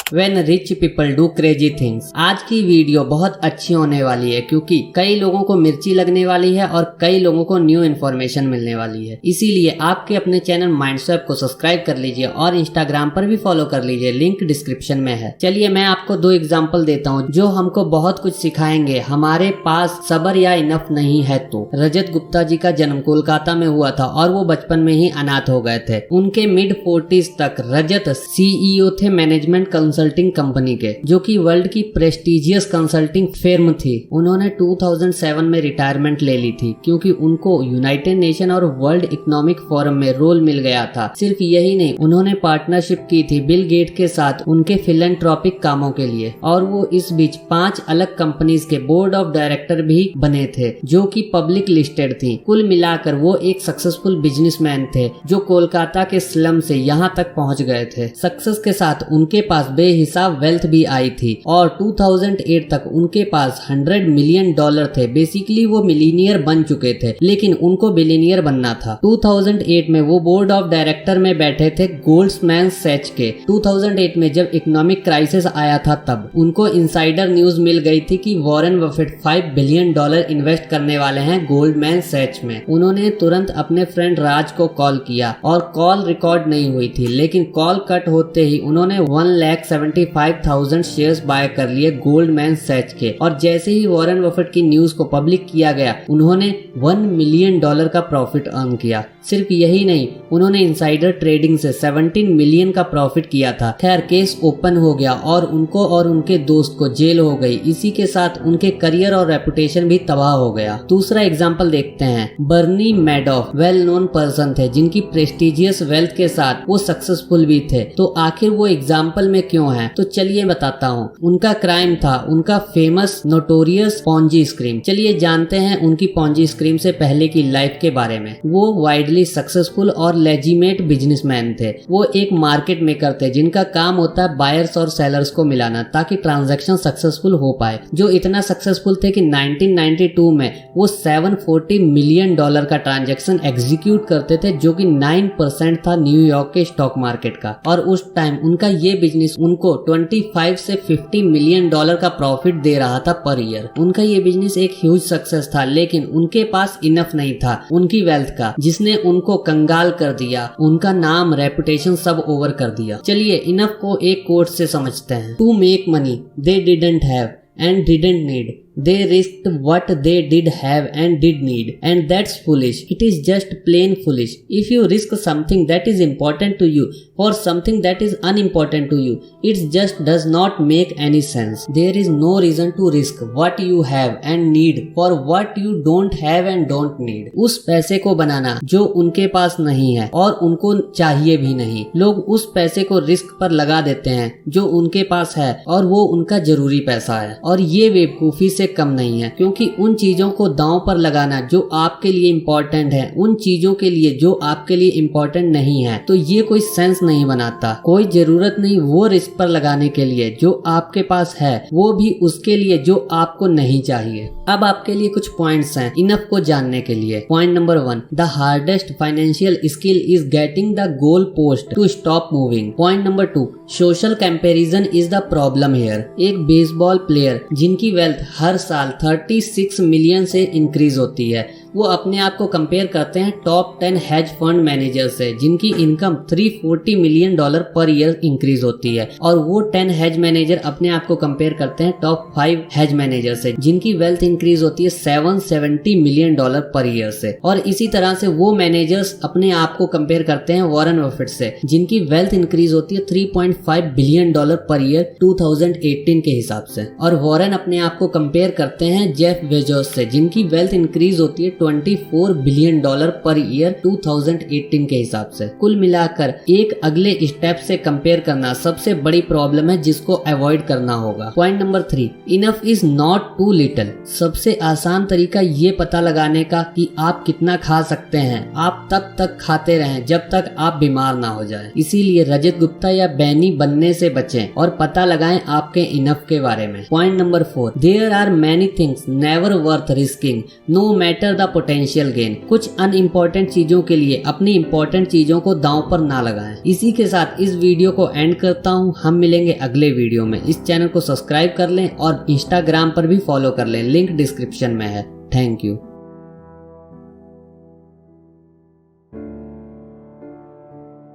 When rich people do crazy things. आज की video बहुत अच्छी होने वाली है क्योंकि कई लोगों को मिर्ची लगने वाली है और कई लोगों को न्यू इन्फॉर्मेशन मिलने वाली है। इसीलिए आपके अपने चैनल माइंडस्वैप को सब्सक्राइब कर लीजिए और इंस्टाग्राम पर भी फॉलो कर लीजिए, लिंक डिस्क्रिप्शन में है। चलिए मैं आपको 2 एग्जाम्पल देता हूँ जो हमको बहुत कुछ सिखाएंगे। हमारे पास सब्र या इनफ नहीं है तो। रजत गुप्ता जी का जन्म कोलकाता में हुआ था और वो बचपन में ही अनाथ हो गए थे। उनके मिड 40s तक रजत CEO थे मैनेजमेंट कंसल्टिंग कंपनी के, जो कि वर्ल्ड की प्रेस्टिजियस कंसल्टिंग फर्म थी। उन्होंने 2007 में रिटायरमेंट ले ली थी क्योंकि उनको यूनाइटेड नेशन और वर्ल्ड इकोनॉमिक फोरम में रोल मिल गया था। सिर्फ यही नहीं, उन्होंने पार्टनरशिप की थी बिल गेट के साथ उनके फिलैंथ्रोपिक कामों के लिए, और वो इस बीच 5 अलग कंपनीज के बोर्ड ऑफ डायरेक्टर भी बने थे जो कि पब्लिक लिस्टेड थी। कुल मिलाकर वो एक सक्सेसफुल बिजनेसमैन थे जो कोलकाता के स्लम से यहाँ तक पहुँच गए थे। सक्सेस के साथ उनके पास बेहिसाब वेल्थ भी आई थी और 2008 तक उनके पास $100 मिलियन थे। बेसिकली वो मिलीनियर बन चुके थे, लेकिन उनको बिलियनियर बनना था। 2008 में वो बोर्ड ऑफ डायरेक्टर में बैठे थे गोल्डमैन सैच के। 2008 में जब इकोनॉमिक क्राइसिस आया था तब उनको इनसाइडर न्यूज मिल गई थी कि वॉरेन बफेट $5 बिलियन इन्वेस्ट करने वाले हैं गोल्डमैन सैच में। उन्होंने तुरंत अपने फ्रेंड राज को कॉल किया और कॉल रिकॉर्ड नहीं हुई थी, लेकिन कॉल कट होते ही उन्होंने 1,75,000 शेयर्स बाय कर लिए गोल्डमैन सैच के। और जैसे ही वॉरेन बफेट की न्यूज को पब्लिक किया गया उन्होंने $1 मिलियन का प्रॉफिट अर्न किया। सिर्फ यही नहीं, उन्होंने इनसाइडर ट्रेडिंग से 17 मिलियन का प्रॉफिट किया था। खैर केस ओपन हो गया और उनको और उनके दोस्त को जेल हो गई। इसी के साथ उनके करियर और रेपुटेशन भी तबाह हो गया। दूसरा एग्जांपल देखते हैं। बर्नी मैडॉफ वेल नोन पर्सन थे जिनकी प्रेस्टिजियस वेल्थ के साथ वो सक्सेसफुल भी थे। तो आखिर वो एग्जाम्पल में क्यों है, तो चलिए बताता हूँ। उनका क्राइम था उनका फेमस नोटोरियस पॉन्जी स्कीम। चलिए जानते हैं उनकी पॉन्जी स्कीम से पहले की लाइफ के बारे में। वो वाइडली सक्सेसफुल और लेजिमेट बिजनेसमैन थे। वो एक मार्केट मेकर थे जिनका काम होता है बायर्स और सेलर्स को मिलाना ताकि ट्रांजैक्शन सक्सेसफुल हो पाए। जो इतना सक्सेसफुल थे कि 1992 में वो $740 मिलियन का ट्रांजैक्शन एग्जीक्यूट करते थे, जो कि 9% था न्यूयॉर्क के स्टॉक मार्केट का। और उस टाइम उनका ये बिजनेस उनको 25 से $50 मिलियन का प्रॉफिट दे रहा था पर ईयर। उनका ये बिजनेस एक ह्यूज सक्सेस था, लेकिन उनके पास इनफ नहीं था उनकी वेल्थ का, जिसने उनको कंगाल कर दिया। उनका नाम रेपुटेशन सब ओवर कर दिया। चलिए इनफ को एक कोट से समझते हैं। To make money they didn't have and didn't need. They risked what they did have and did need, and that's foolish. It is just plain foolish. If you risk something that is important to you for something that is unimportant to you, it just does not make any sense. There is no reason to risk what you have and need for what you don't have and don't need. उस पैसे को बनाना जो उनके पास नहीं है और उनको चाहिए भी नहीं। लोग उस पैसे को रिस्क पर लगा देते हैं जो उनके पास है और वो उनका जरूरी पैसा है। और ये बेवकूफी से कम नहीं है, क्योंकि उन चीजों को दांव पर लगाना जो आपके लिए इम्पोर्टेंट है उन चीजों के लिए जो आपके लिए इम्पोर्टेंट नहीं है, तो ये कोई सेंस नहीं बनाता। कोई जरूरत नहीं वो रिस्क पर लगाने के लिए जो आपके पास है, वो भी उसके लिए जो आपको नहीं चाहिए। अब आपके लिए कुछ पॉइंट्स हैं इनफ को जानने के लिए। Point number 1, the hardest financial skill is getting the goal post to stop moving. Point number 2, social comparison is the problem here. एक बेसबॉल प्लेयर जिनकी वेल्थ हर साल 36 मिलियन से इंक्रीज होती है, वो अपने आप को कंपेयर करते हैं टॉप 10 हेज फंड मैनेजर से जिनकी income $340 million per year increase होती है। और वो 10 हेज मैनेजर अपने आप को कंपेयर करते हैं टॉप 5 हेज मैनेजर से जिनकी वेल्थ इंक्रीज होती है $770 मिलियन पर ईयर से। और इसी तरह से वो मैनेजर्स अपने आप को कंपेयर करते हैं वॉरेन बफेट से जिनकी वेल्थ इंक्रीज होती है $3.5 बिलियन पर ईयर 2018 के हिसाब से। और वॉरेन अपने आप को कंपेयर करते हैं जेफ बेजोस से जिनकी वेल्थ इंक्रीज होती है $24 बिलियन पर ईयर 2018 के हिसाब से। कुल मिलाकर एक अगले स्टेप से कंपेयर करना सबसे बड़ी प्रॉब्लम है जिसको अवॉइड करना होगा। Point number 3, enough is not too little. सबसे आसान तरीका ये पता लगाने का कि आप कितना खा सकते हैं, आप तब तक खाते रहें जब तक आप बीमार ना हो जाए। इसीलिए रजत गुप्ता या बैनी बनने से बचें और पता लगाएं आपके इनफ के बारे में। Point number 4, there are many things never worth risking no matter the potential gain. कुछ अनइम्पोर्टेंट चीजों के लिए अपनी इम्पोर्टेंट चीजों को दांव पर ना लगाएं। इसी के साथ इस वीडियो को एंड करता हूँ। हम मिलेंगे अगले वीडियो में। इस चैनल को सब्सक्राइब कर लें और इंस्टाग्राम पर भी फॉलो कर लें, लिंक डिस्क्रिप्शन में है। Thank you.